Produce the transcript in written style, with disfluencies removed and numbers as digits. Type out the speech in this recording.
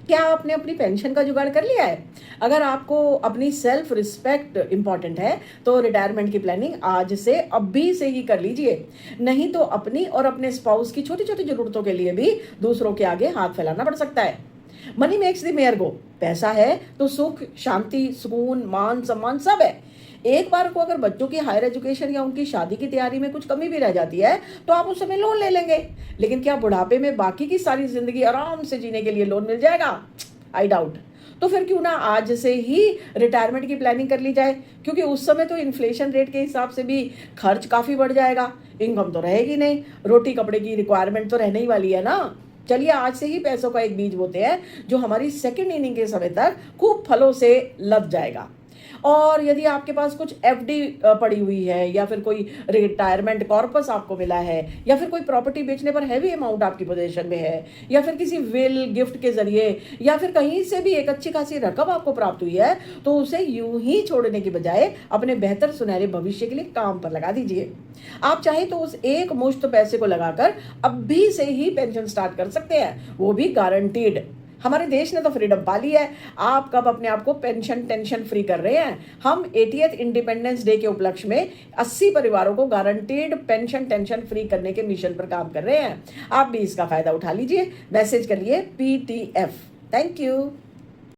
क्या आपने अपनी पेंशन का जुगाड़ कर लिया है? अगर आपको अपनी सेल्फ रिस्पेक्ट इंपॉर्टेंट है तो रिटायरमेंट की प्लानिंग आज से अभी से ही कर लीजिए। नहीं तो अपनी और अपने स्पाउस की छोटी छोटी जरूरतों के लिए भी दूसरों के आगे हाथ फैलाना पड़ सकता है। मनी मेक्स द मेयर गो। पैसा है तो सुख, शांति, सुकून, मान सम्मान सब है। एक बार को अगर बच्चों की हायर एजुकेशन या उनकी शादी की तैयारी में कुछ कमी भी रह जाती है तो आप उस समय लोन ले लेंगे। लेकिन क्या बुढ़ापे में बाकी की सारी जिंदगी आराम से जीने के लिए लोन मिल जाएगा? I doubt. तो फिर क्यों ना आज से ही रिटायरमेंट की प्लानिंग कर ली जाए, क्योंकि उस समय तो इन्फ्लेशन रेट के हिसाब से भी खर्च काफी बढ़ जाएगा। इनकम तो रहेगी नहीं, रोटी कपड़े की रिक्वायरमेंट तो रहने ही वाली है ना। चलिए आज से ही पैसों का एक बीज बोते हैं जो हमारी सेकेंड इनिंग के समय तक खूब फलों से लद जाएगा। और यदि आपके पास कुछ एफडी पड़ी हुई है, या फिर कोई रिटायरमेंट कॉर्पस आपको मिला है, या फिर कोई प्रॉपर्टी बेचने पर हैवी अमाउंट आपकी पोजीशन में है, या फिर किसी विल गिफ्ट के जरिए या फिर कहीं से भी एक अच्छी खासी रकम आपको प्राप्त हुई है, तो उसे यूं ही छोड़ने की बजाय अपने बेहतर सुनहरे भविष्य के लिए काम पर लगा दीजिए। आप चाहे तो उस एक मुश्त पैसे को लगाकर अभी से ही पेंशन स्टार्ट कर सकते हैं, वो भी गारंटीड। हमारे देश ने तो फ्रीडम पा ली है। आप कब अपने आप को पेंशन टेंशन फ्री कर रहे हैं? हम 80th इंडिपेंडेंस डे के उपलक्ष्य में 80 परिवारों को गारंटीड पेंशन टेंशन फ्री करने के मिशन पर काम कर रहे हैं। आप भी इसका फायदा उठा लीजिए। मैसेज करिए PTF। Thank you.